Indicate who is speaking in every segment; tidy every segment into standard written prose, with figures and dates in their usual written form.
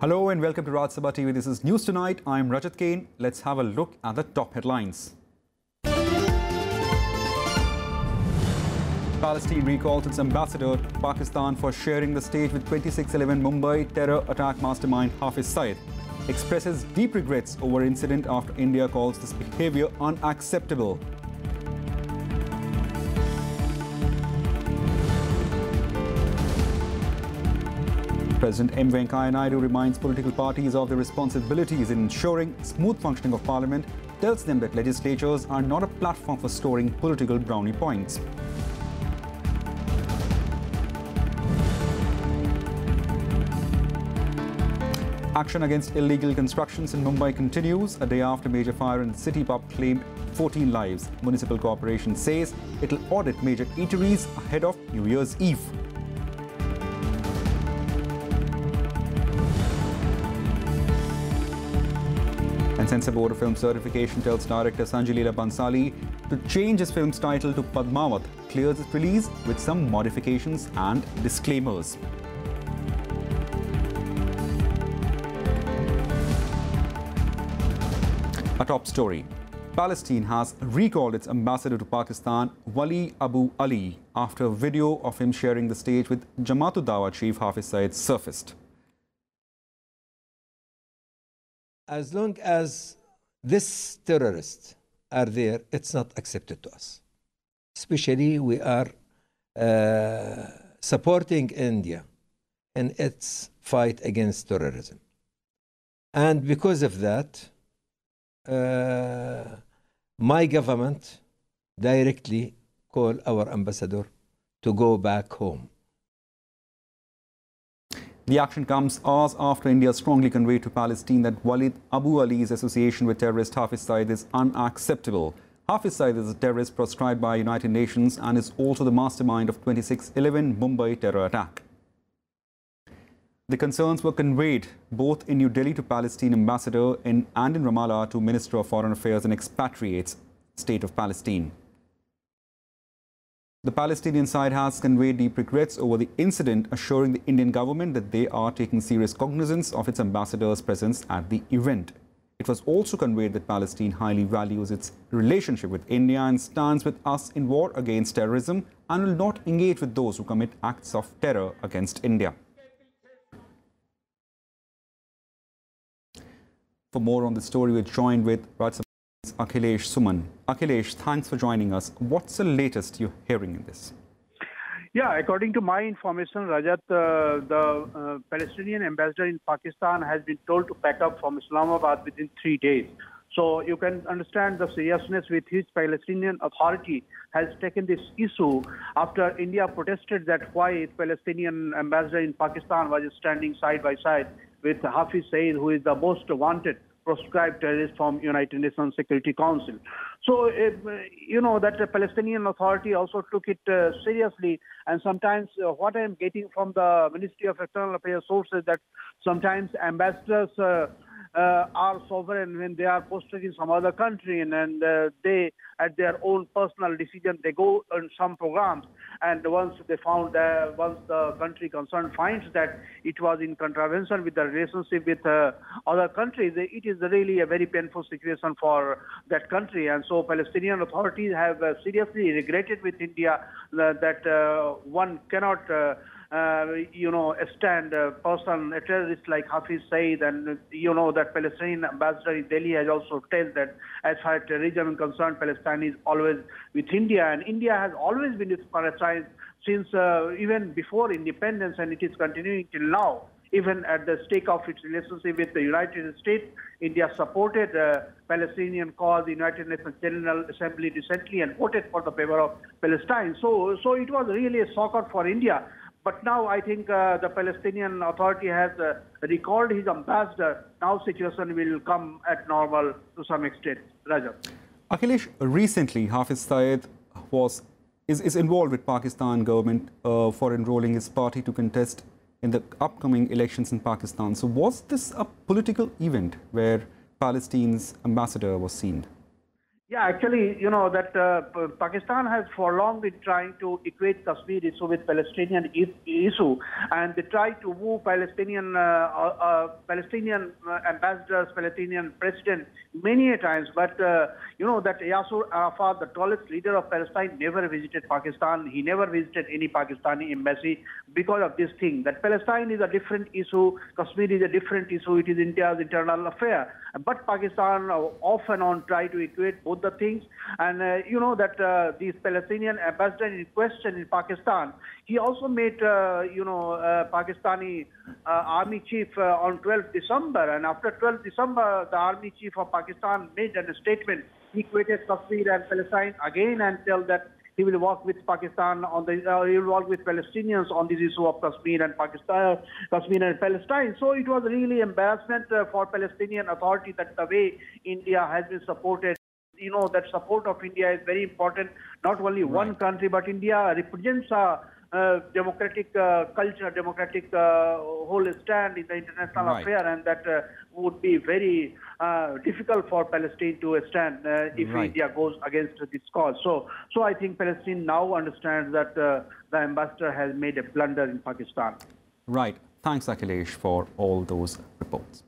Speaker 1: Hello and welcome to Sabha TV. This is News Tonight. I'm Rajat Kane. Let's have a look at the top headlines. Palestine recalls its ambassador to Pakistan for sharing the stage with 26/11 Mumbai terror attack mastermind Hafiz Saeed. Expresses deep regrets over incident after India calls this behavior unacceptable. President M. Venkaiah Naidu reminds political parties of their responsibilities in ensuring smooth functioning of Parliament, tells them that legislatures are not a platform for storing political brownie points. Action against illegal constructions in Mumbai continues. A day after major fire in the city pub claimed 14 lives. Municipal Corporation says it'll audit major eateries ahead of New Year's Eve. And Censor Board of Film Certification tells director Sanjay Leela Bansali to change his film's title to Padmavat, clears its release with some modifications and disclaimers. A top story. Palestine has recalled its ambassador to Pakistan, Wali Abu Ali, after a video of him sharing the stage with Jamaat Dawa chief Hafiz Saeed surfaced.
Speaker 2: As long as these terrorists are there, it's not accepted to us. Especially we are supporting India in its fight against terrorism. And because of that, my government directly called our ambassador to go back home.
Speaker 1: The action comes hours after India strongly conveyed to Palestine that Walid Abu Ali's association with terrorist Hafiz Saeed is unacceptable. Hafiz Saeed is a terrorist proscribed by United Nations and is also the mastermind of 26/11 Mumbai terror attack. The concerns were conveyed both in New Delhi to Palestine ambassador and in Ramallah to Minister of Foreign Affairs and Expatriates, State of Palestine. The Palestinian side has conveyed deep regrets over the incident, assuring the Indian government that they are taking serious cognizance of its ambassador's presence at the event. It was also conveyed that Palestine highly values its relationship with India and stands with us in war against terrorism and will not engage with those who commit acts of terror against India. For more on the story, we're joined with Rajya's Akhilesh Suman. Akhilesh, thanks for joining us. What's the latest you're hearing in this?
Speaker 3: Yeah, according to my information, Rajat, the Palestinian ambassador in Pakistan has been told to pack up from Islamabad within 3 days. So you can understand the seriousness with which Palestinian Authority has taken this issue after India protested that why Palestinian ambassador in Pakistan was standing side by side with Hafiz Saeed, who is the most wanted proscribed terrorist from United Nations Security Council. So, that the Palestinian Authority also took it seriously. And sometimes what I am getting from the Ministry of External Affairs sources that sometimes ambassadors are sovereign when they are posted in some other country, and they, at their own personal decision, they go on some programs. And once they found, once the country concerned finds that it was in contravention with the relationship with other countries, it is really a very painful situation for that country. And so Palestinian authorities have seriously regretted with India that one cannot stand a person, a terrorist like Hafiz Saeed, and that Palestinian ambassador in Delhi has also said that as far as terrorism is concerned, Palestine is always with India, and India has always been with Palestine since even before independence, and it is continuing till now. Even at the stake of its relationship with the United States, India supported Palestinian cause, the United Nations General Assembly recently, and voted for the favor of Palestine. So it was really a shocker for India. But now I think the Palestinian Authority has recalled his ambassador. Now situation will come at normal to some extent. Raja.
Speaker 1: Akhilesh, recently Hafiz Saeed is involved with Pakistan government for enrolling his party to contest in the upcoming elections in Pakistan. So was this a political event where Palestine's ambassador was seen?
Speaker 3: Yeah, actually, that Pakistan has for long been trying to equate Kashmir issue with Palestinian issue, and they try to woo Palestinian ambassadors, Palestinian president many a times. But that Yasser Arafat, the tallest leader of Palestine, never visited Pakistan. He never visited any Pakistani embassy because of this thing. That Palestine is a different issue, Kashmir is a different issue. It is India's internal affair. But Pakistan off and on try to equate both the things. And this Palestinian ambassador in question in Pakistan, he also met Pakistani army chief on 12th December. And after 12th December, the army chief of Pakistan made a statement. He equated Kashmir and Palestine again and tell that he will work with Pakistan on he will work with Palestinians on this issue of Kashmir and Palestine. So it was really embarrassment for Palestinian Authority that the way India has been supported. That support of India is very important. Not only one country, but India represents a democratic culture, democratic whole stand in the international affair, and that would be very difficult for Palestine to stand if India goes against this cause. So I think Palestine now understands that the ambassador has made a blunder in Pakistan.
Speaker 1: Right. Thanks, Akhilesh, for all those reports.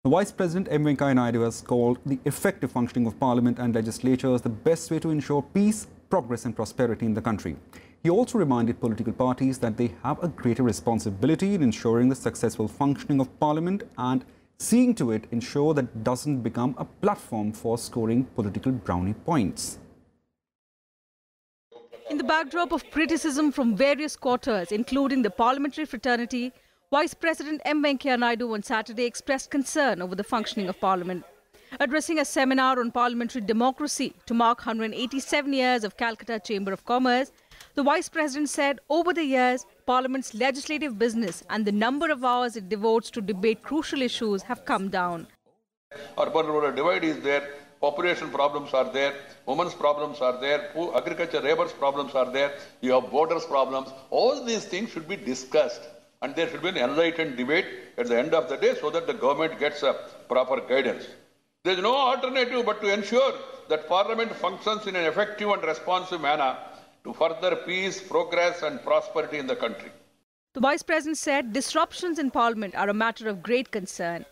Speaker 1: The Vice President M. Venkaiah Naidu has called the effective functioning of Parliament and legislatures the best way to ensure peace, progress and prosperity in the country. He also reminded political parties that they have a greater responsibility in ensuring the successful functioning of Parliament and seeing to it ensure that it doesn't become a platform for scoring political brownie points.
Speaker 4: In the backdrop of criticism from various quarters, including the parliamentary fraternity, Vice President M. Venkaiah Naidu on Saturday expressed concern over the functioning of Parliament. Addressing a seminar on parliamentary democracy to mark 187 years of Calcutta Chamber of Commerce, the Vice President said over the years, Parliament's legislative business and the number of hours it devotes to debate crucial issues have come down.
Speaker 5: Urban-rural divide is there, population problems are there, women's problems are there, agriculture labor's problems are there, you have borders problems. All these things should be discussed and there should be an enlightened debate at the end of the day so that the government gets a proper guidance. There is no alternative but to ensure that Parliament functions in an effective and responsive manner to further peace, progress and prosperity in the country.
Speaker 4: The Vice President said disruptions in Parliament are a matter of great concern.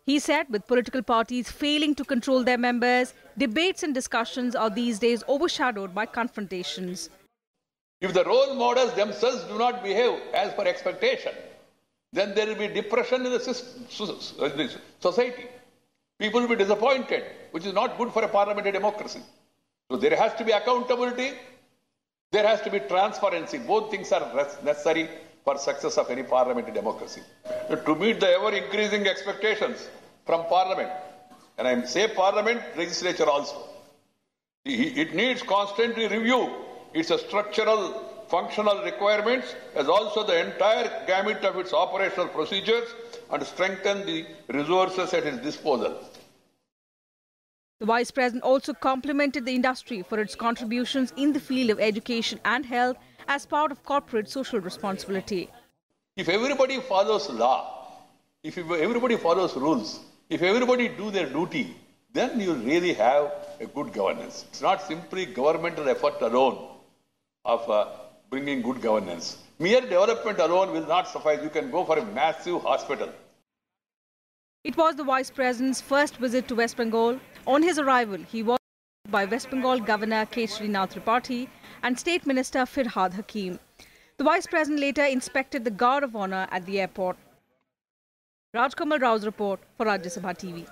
Speaker 4: He said with political parties failing to control their members, debates and discussions are these days overshadowed by confrontations.
Speaker 5: If the role models themselves do not behave as per expectation, then there will be depression in the society. People will be disappointed, which is not good for a parliamentary democracy. So there has to be accountability, there has to be transparency. Both things are necessary for success of any parliamentary democracy. To meet the ever-increasing expectations from Parliament, and I say Parliament, legislature also, it needs constantly review its structural, functional requirements, as also the entire gamut of its operational procedures, and strengthen the resources at its disposal.
Speaker 4: The Vice President also complimented the industry for its contributions in the field of education and health as part of corporate social responsibility.
Speaker 5: If everybody follows law, if everybody follows rules, if everybody do their duty, then you really have a good governance. It's not simply governmental effort alone of bringing good governance. Mere development alone will not suffice. You can go for a massive hospital.
Speaker 4: It was the Vice President's first visit to West Bengal. On his arrival, he was welcomed by West Bengal Governor Kesarinath Tripathi and State Minister Firhad Hakim. The Vice President later inspected the Guard of Honour at the airport. Rajkamal Rao's report for Rajya Sabha TV.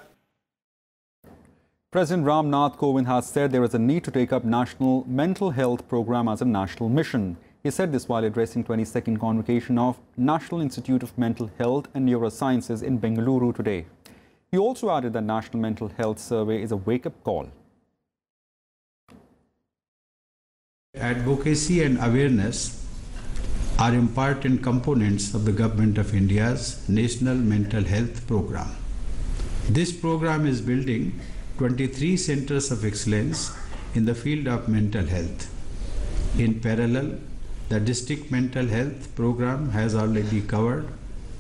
Speaker 1: President Ram Nath Kovind has said there is a need to take up National Mental Health Programme as a national mission. He said this while addressing 22nd convocation of National Institute of Mental Health and Neurosciences in Bengaluru today. He also added that National Mental Health Survey is a wake-up call.
Speaker 6: Advocacy and awareness are important components of the Government of India's National Mental Health Programme. This programme is building 23 centres of excellence in the field of mental health. In parallel, the District Mental Health Programme has already covered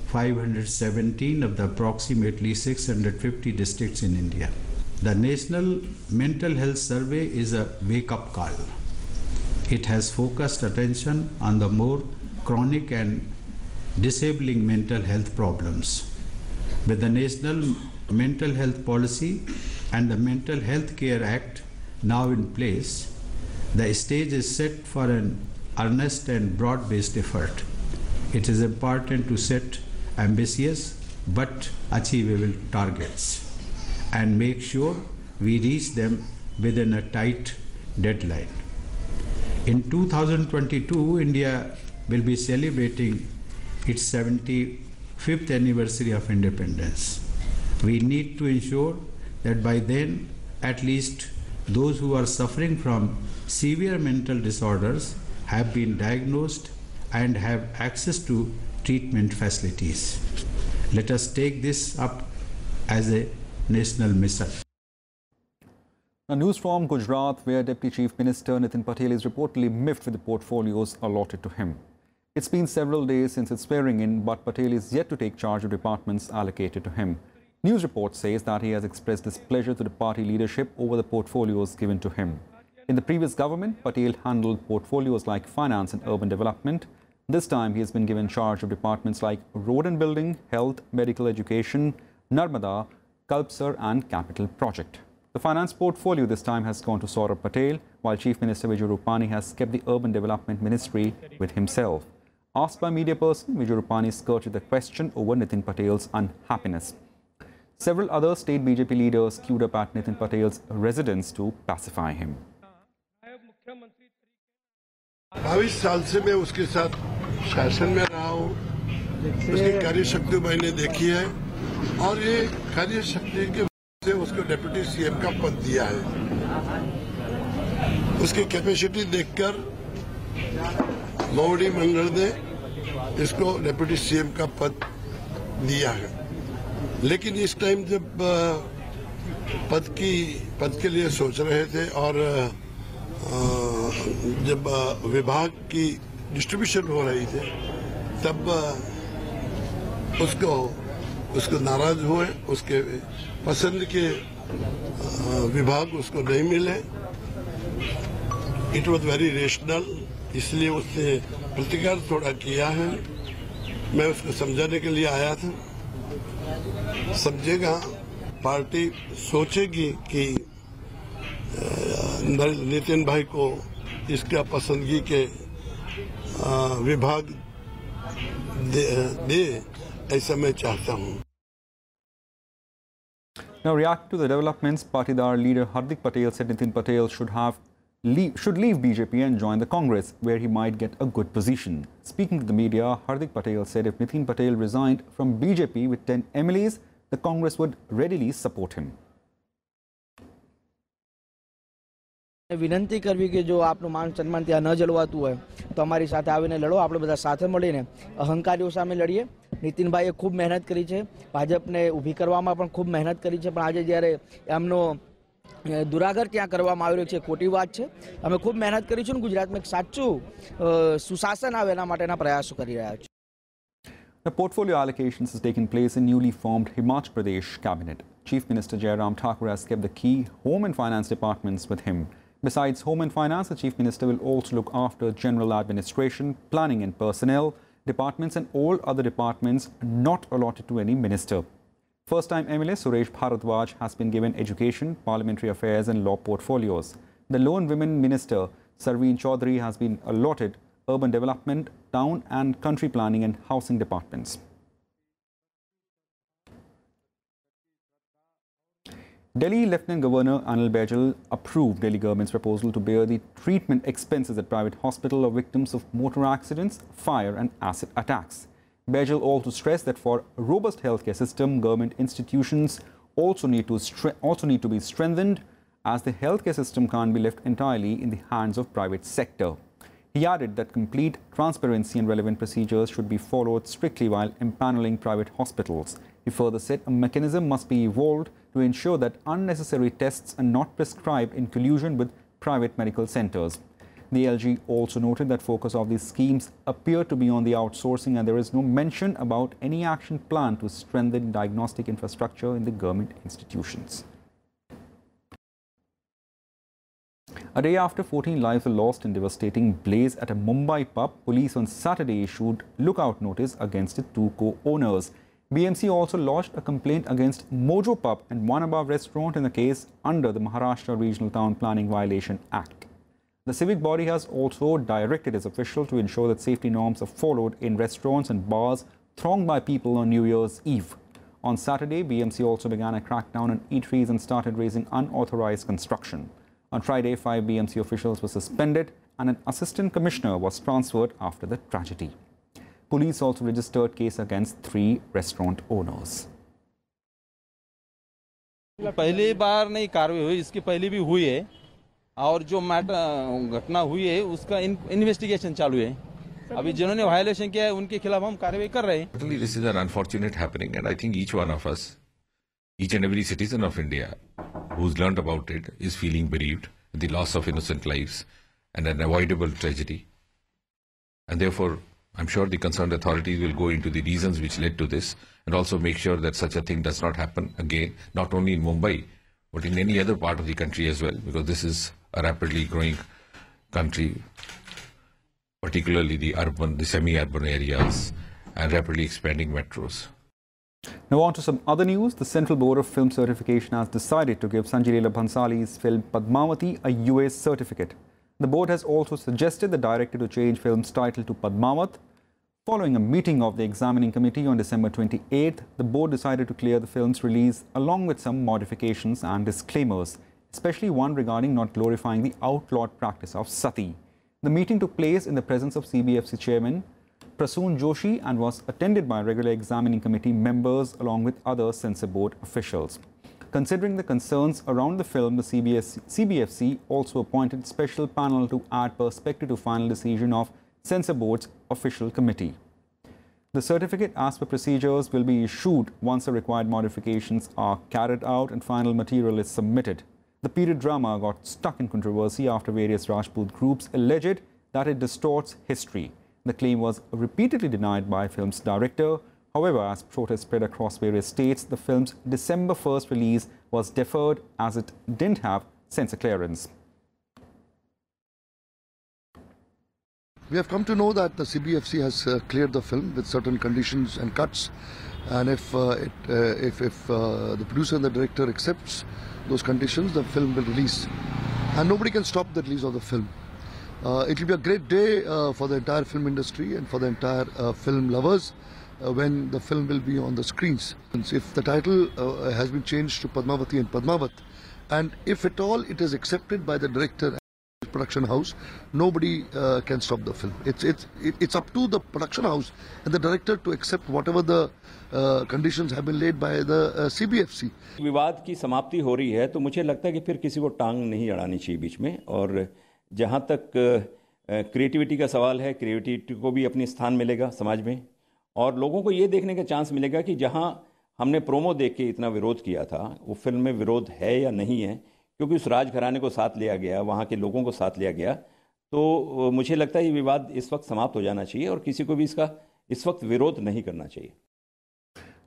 Speaker 6: 517 of the approximately 650 districts in India. The National Mental Health Survey is a wake-up call. It has focused attention on the more chronic and disabling mental health problems. With the National Mental Health Policy and the Mental Health Care Act now in place, the stage is set for an earnest and broad-based effort. It is important to set ambitious but achievable targets and make sure we reach them within a tight deadline. In 2022, India will be celebrating its 75th anniversary of independence. We need to ensure that by then, at least those who are suffering from severe mental disorders have been diagnosed and have access to treatment facilities. Let us take this up as a national mission.
Speaker 1: Now, news from Gujarat, where Deputy Chief Minister Nitin Patel is reportedly miffed with the portfolios allotted to him. It's been several days since his swearing in, but Patel is yet to take charge of departments allocated to him. News report says that he has expressed displeasure to the party leadership over the portfolios given to him. In the previous government, Patel handled portfolios like finance and urban development. This time, he has been given charge of departments like road and building, health, medical education, Narmada, Kalpsar and capital project. The finance portfolio this time has gone to Saurabh Patel, while Chief Minister Vijay Rupani has kept the urban development ministry with himself. Asked by media person, Vijay Rupani skirted the question over Nitin Patel's unhappiness. Several other state BJP leaders queued up at Nitin Patel's residence to pacify him.
Speaker 7: 22 साल से मैं उसके साथ शासन में रहा हूँ, उसकी कार्यशक्ति मैंने देखी है और ये कार्यशक्ति के वजह से उसको डिप्टी सीएम का पद दिया है। उसकी कैपेसिटी देखकर मौड़ी मंडल ने इसको डिप्टी सीएम का पद दिया है। लेकिन इस टाइम जब पद के लिए सोच रहे थे और जब विभाग की डिस्ट्रीब्यूशन हो रही थी, तब उसको नाराज हुए, उसके पसंद के विभाग उसको नहीं मिले। इट वॉज वेरी रेशनल, इसलिए उसने प्रतिकार थोड़ा किया है। मैं उसको समझाने के लिए आया था। समझेगा, पार्टी सोचेगी कि नितिन भाई को इसका पसंदगी के विभाग दे, ऐसा मैं चाहता हूँ।
Speaker 1: Now, react to the developments, Patidar leader Hardik Patel said Nitin Patel should leave BJP and join the Congress, where he might get a good position. Speaking to the media, Hardik Patel said if Nitin Patel resigned from BJP with 10 MLAs, the Congress would readily support him.
Speaker 8: વિનંતી કરવી કે જો આપનું માન સન્માન ત્યાં ન જળવાતું હોય તો અમારી સાથે આવીને લડો, આપણે બધા સાથે મળીને અહંકારીઓ સામે લડીએ। નીતિનભાઈએ ખૂબ મહેનત કરી છે, ભાજપને ઊભી કરવામાં પણ ખૂબ મહેનત કરી છે, પણ આજે જ્યારે એમનો દુરાગર ત્યાં કરવામાં આવ્યો છે, ખોટી વાત છે। અમે ખૂબ મહેનત કરીશું ને ગુજરાતમાં એક સાચું સુશાસન આવે એના માટેના પ્રયાસો કરી રહ્યા છીએ।
Speaker 1: The portfolio allocations has taken place in newly formed Himachal Pradesh cabinet. Chief Minister Jairam Thakur has kept the key home and finance departments with him. Besides home and finance, the Chief Minister will also look after general administration, planning and personnel departments and all other departments not allotted to any minister. First-time MLA Suresh Bharadwaj has been given education, parliamentary affairs and law portfolios. The lone women minister Sarveen Chaudhary has been allotted urban development, town and country planning and housing departments. Delhi Lieutenant Governor Anil Baijal approved Delhi government's proposal to bear the treatment expenses at private hospital of victims of motor accidents, fire and acid attacks. Baijal also stressed that for a robust healthcare system, government institutions also need to be strengthened, as the healthcare system can't be left entirely in the hands of private sector. He added that complete transparency and relevant procedures should be followed strictly while empaneling private hospitals. He further said a mechanism must be evolved to ensure that unnecessary tests are not prescribed in collusion with private medical centres. The LG also noted that focus of these schemes appear to be on the outsourcing, and there is no mention about any action plan to strengthen diagnostic infrastructure in the government institutions. A day after 14 lives were lost in devastating blaze at a Mumbai pub, police on Saturday issued lookout notice against the two co-owners. BMC also lodged a complaint against Mojo Pub and One Above restaurant in the case under the Maharashtra Regional Town Planning Violation Act. The civic body has also directed its officials to ensure that safety norms are followed in restaurants and bars thronged by people on New Year's Eve. On Saturday, BMC also began a crackdown on eateries and started raising unauthorized construction. On Friday, 5 BMC officials were suspended and an assistant commissioner was transferred after the tragedy. Police also registered case against 3 restaurant owners.
Speaker 9: पहली बार नहीं कार्रवाई हुई, इसकी पहले भी हुई है और जो घटना हुई है उसका इन्वेस्टिगेशन चालू है. अभी जिन्होंने वायलेशन किया है उनके खिलाफ हम कार्रवाई कर रहे हैं.
Speaker 10: Certainly this is an unfortunate happening and I think each one of us, each and every citizen of India who's learned about it is feeling bereaved, the loss of innocent lives and an avoidable tragedy. And therefore, I'm sure the concerned authorities will go into the reasons which led to this and also make sure that such a thing does not happen again, not only in Mumbai, but in any other part of the country as well, because this is a rapidly growing country, particularly the urban, the semi-urban areas and rapidly expanding metros.
Speaker 1: Now on to some other news. The Central Board of Film Certification has decided to give Sanjay Leela Bhansali's film Padmavati a US certificate. The board has also suggested the director to change film's title to Padmavat. Following a meeting of the examining committee on December 28th, the board decided to clear the film's release along with some modifications and disclaimers, especially one regarding not glorifying the outlawed practice of sati. The meeting took place in the presence of CBFC chairman Prasoon Joshi and was attended by regular examining committee members along with other censor board officials. Considering the concerns around the film, the CBFC also appointed special panel to add perspective to final decision of censor board's official committee. The certificate as per procedures will be issued once the required modifications are carried out and final material is submitted. The period drama got stuck in controversy after various Rajput groups alleged that it distorts history. The claim was repeatedly denied by film's director. However, as protests spread across various states, the film's December 1st release was deferred as it didn't have censor clearance.
Speaker 11: We have come to know that the CBFC has cleared the film with certain conditions and cuts, and if the producer and the director accepts those conditions, the film will release, and nobody can stop the release of the film. It will be a great day for the entire film industry and for the entire film lovers when the film will be on the screens. If the title has been changed to Padmavati and Padmavat, and if at all it is accepted by the director and production house, nobody can stop the film. It's up to the production house and the director to accept whatever the conditions have been laid by the CBFC.
Speaker 12: विवाद की समाप्ति हो रही है तो मुझे लगता है कि फिर किसी को टांग नहीं अड़ानी चाहिए बीच में, और जहाँ तक क्रिएटिविटी का सवाल है, क्रिएटिविटी को भी अपनी स्थान मिलेगा समाज में, और लोगों को ये देखने का चांस मिलेगा कि जहाँ हमने प्रोमो देख के इतना विरोध किया था वो फिल्म में विरोध है या नहीं है, क्योंकि उस राजघराने को साथ लिया गया, वहाँ के लोगों को साथ लिया गया, तो मुझे लगता है ये विवाद इस वक्त समाप्त हो जाना चाहिए और किसी को भी इसका इस वक्त विरोध नहीं करना चाहिए.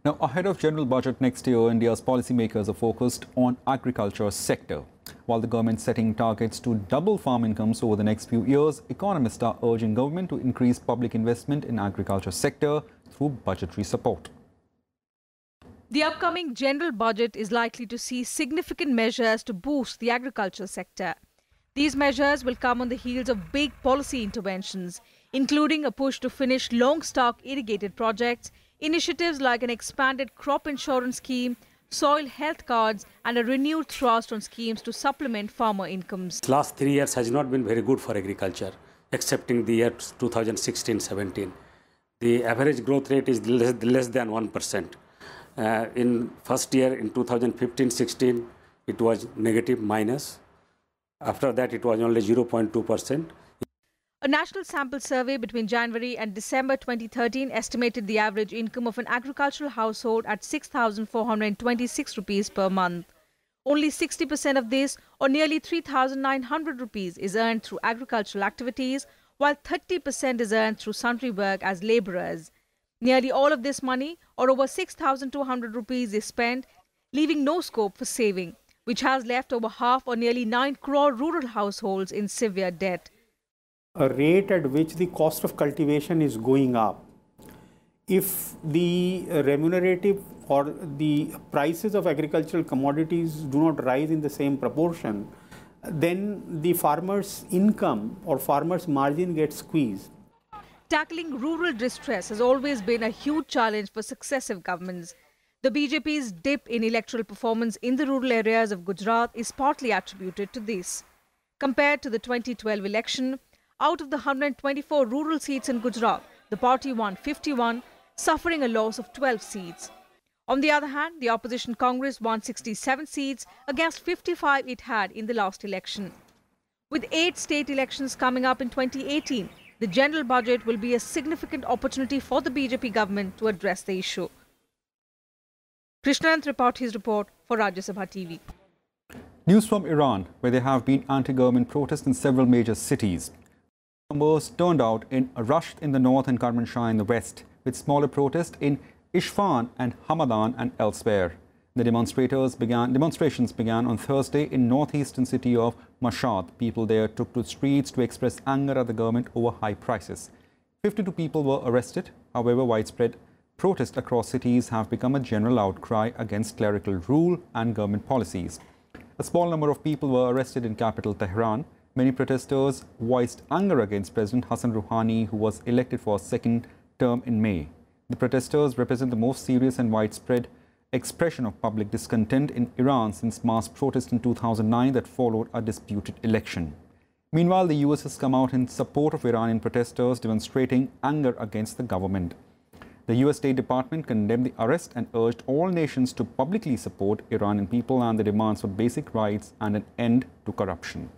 Speaker 1: Now, ahead of general budget next year, India's policymakers are focused on agriculture sector. While the government setting targets to double farm incomes over the next few years, economists are urging government to increase public investment in agriculture sector through budgetary support.
Speaker 4: The upcoming general budget is likely to see significant measures to boost the agriculture sector. These measures will come on the heels of big policy interventions, including a push to finish long-stock irrigated projects, initiatives like an expanded crop insurance scheme, soil health cards and a renewed thrust on schemes to supplement farmer incomes.
Speaker 13: Last 3 years has not been very good for agriculture, excepting the year 2016-17. The average growth rate is less than 1%. In first year, in 2015-16, it was negative minus. After that, it was only 0.2%.
Speaker 4: A national sample survey between January and December 2013 estimated the average income of an agricultural household at 6,426 rupees per month. Only 60% of this, or nearly 3,900 rupees, is earned through agricultural activities, while 30% is earned through sundry work as labourers. Nearly all of this money, or over 6,200 rupees, is spent, leaving no scope for saving. which has left over half or nearly 9 crore rural households in severe debt.
Speaker 14: A rate at which the cost of cultivation is going up, if the remunerative or the prices of agricultural commodities do not rise in the same proportion, then the farmer's income or farmer's margin gets squeezed.
Speaker 4: Tackling rural distress has always been a huge challenge for successive governments. The BJP's dip in electoral performance in the rural areas of Gujarat is partly attributed to this. Compared to the 2012 election, out of the 124 rural seats in Gujarat, the party won 51, suffering a loss of 12 seats. On the other hand, the opposition Congress won 67 seats against 55 it had in the last election. With 8 state elections coming up in 2018, the general budget will be a significant opportunity for the BJP government to address the issue. Krishnanand Tripathi report for Rajya Sabha TV.
Speaker 1: News from Iran, where there have been anti-government protests in several major cities. Numbers turned out in a rush in the north and Kermanshah in the west, with smaller protests in Isfahan and Hamadan and elsewhere. The demonstrations began on Thursday in northeastern city of Mashhad. People there took to streets to express anger at the government over high prices. 52 people were arrested. However, widespread protests across cities have become a general outcry against clerical rule and government policies. A small number of people were arrested in capital Tehran. Many protesters voiced anger against President Hassan Rouhani, who was elected for a second term in May. The protesters represent the most serious and widespread expression of public discontent in Iran since mass protests in 2009 that followed a disputed election. Meanwhile, the US has come out in support of Iranian protesters demonstrating anger against the government. The US State Department condemned the arrest and urged all nations to publicly support Iranian people and the demands for basic rights and an end to corruption.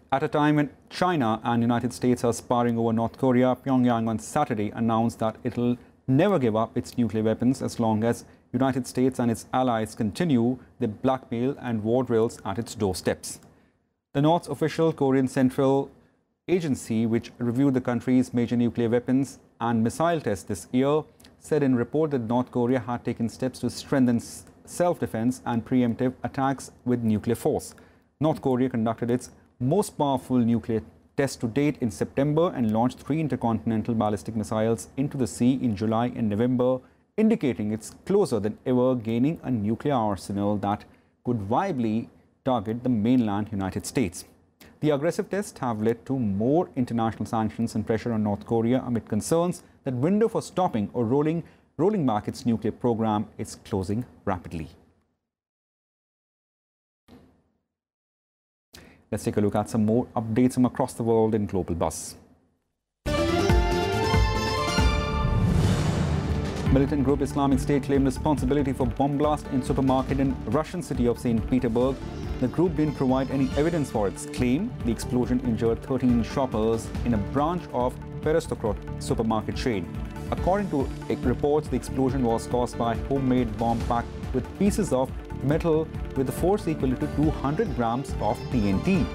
Speaker 1: At a time when China and the United States are sparring over North Korea, Pyongyang on Saturday announced that it will never give up its nuclear weapons as long as the United States and its allies continue their blackmail and war drills at its doorsteps. The North's official Korean Central Agency, which reviewed the country's major nuclear weapons and missile tests this year, said in a report that North Korea had taken steps to strengthen self-defense and preemptive attacks with nuclear force. North Korea conducted its most powerful nuclear test to date in September and launched 3 intercontinental ballistic missiles into the sea in July and November, indicating it's closer than ever gaining a nuclear arsenal that could viably target the mainland United States. The aggressive tests have led to more international sanctions and pressure on North Korea amid concerns that window for stopping or rolling back its nuclear program is closing rapidly. Let's take a look at some more updates from across the world in Global Buzz. Militant group Islamic State claimed responsibility for bomb blast in supermarket in Russian city of St. Petersburg. The group didn't provide any evidence for its claim. The explosion injured 13 shoppers in a branch of Perestokrot supermarket chain. According to reports, the explosion was caused by a homemade bomb packed with pieces of metal with a force equal to 200 grams of TNT.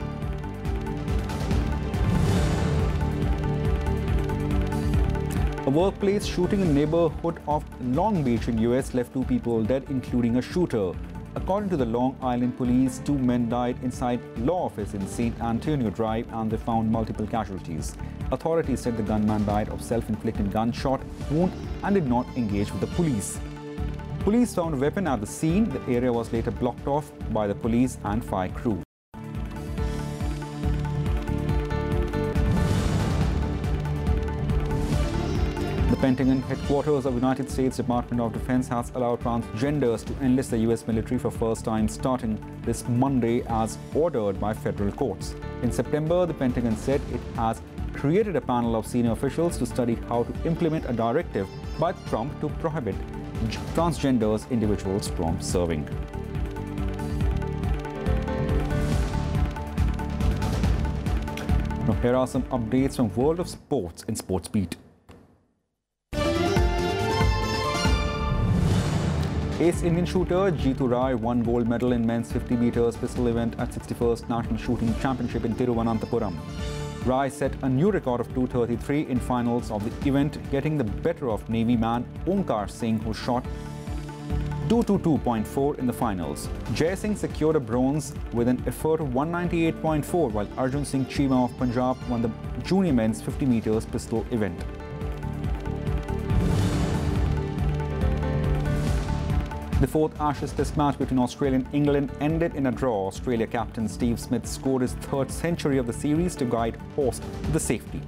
Speaker 1: A workplace shooting in the neighborhood of Long Beach in US left 2 people dead, including a shooter. According to the Long Island police, 2 men died inside law office in St. Antonio Drive and they found multiple casualties. Authorities said the gunman died of self-inflicted gunshot wound and did not engage with the police. Police found a weapon at the scene. The area was later blocked off by the police and fire crew. The Pentagon headquarters of the United States Department of Defense has allowed transgenders to enlist the U.S. military for first time starting this Monday as ordered by federal courts. In September, the Pentagon said it has created a panel of senior officials to study how to implement a directive by Trump to prohibit transgenders individuals from serving. Now here are some updates from World of Sports in Sports Beat. Ace Indian shooter Jeetu Rai won gold medal in men's 50 meters pistol event at 61st National Shooting Championship in Thiruvananthapuram. Rai set a new record of 2:33 in finals of the event, getting the better of Navy man Onkar Singh, who shot 222.4 in the finals. Jai Singh secured a bronze with an effort of 198.4, while Arjun Singh Chima of Punjab won the junior men's 50 meters pistol event. The fourth Ashes Test match between Australia and England ended in a draw. Australia captain Steve Smith scored his third century of the series to guide Horse to the safety.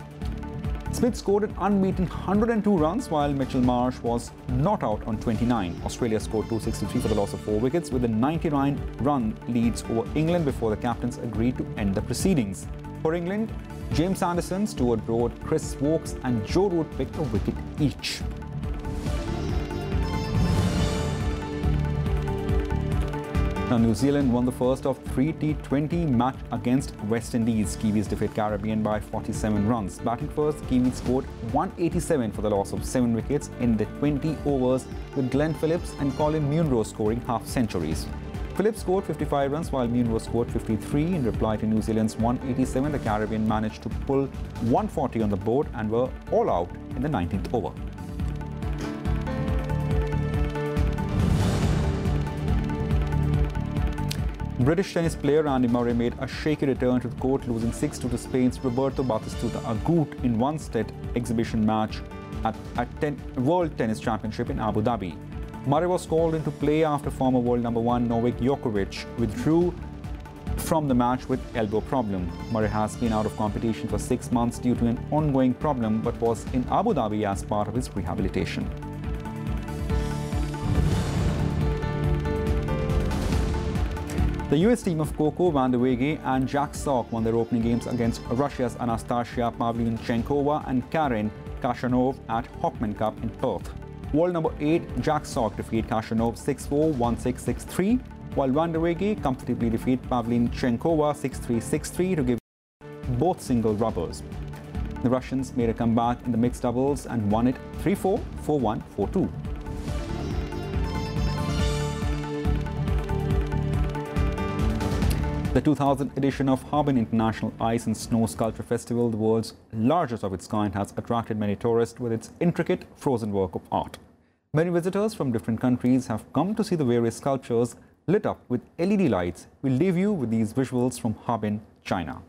Speaker 1: Smith scored an unbeaten 102 runs, while Mitchell Marsh was not out on 29. Australia scored 263 for the loss of 4 wickets, with a 99-run leads over England before the captains agreed to end the proceedings. For England, James Anderson, Stuart Broad, Chris Wokes and Joe Root picked a wicket each. Now, New Zealand won the first of 3 T20 match against West Indies. Kiwis defeat Caribbean by 47 runs. Batting first, Kiwis scored 187 for the loss of 7 wickets in the 20 overs, with Glenn Phillips and Colin Munro scoring half-centuries. Phillips scored 55 runs while Munro scored 53. In reply to New Zealand's 187, the Caribbean managed to pull 140 on the board and were all out in the 19th over. British tennis player Andy Murray made a shaky return to the court, losing 6-2 to Spain's Roberto Batistuta Agut in one-set exhibition match at World Tennis Championship in Abu Dhabi. Murray was called into play after former world number 1 Novak Djokovic withdrew from the match with elbow problem. Murray has been out of competition for 6 months due to an ongoing problem, but was in Abu Dhabi as part of his rehabilitation. The US team of Coco van der Wege and Jack Sock won their opening games against Russia's Anastasia Pavlyuchenkova and Karen Khachanov at Hockman Cup in Perth. World number 8 Jack Sock defeated Khachanov 6-4, 1-6, 6-3, while van der Wege comfortably defeated Pavlyuchenkova 6-3, 6-3 to give both single rubbers. The Russians made a comeback in the mixed doubles and won it 3-4, 4-1, 4-2. The 2000 edition of Harbin International Ice and Snow Sculpture Festival, the world's largest of its kind, has attracted many tourists with its intricate frozen work of art. Many visitors from different countries have come to see the various sculptures lit up with LED lights. We'll leave you with these visuals from Harbin, China.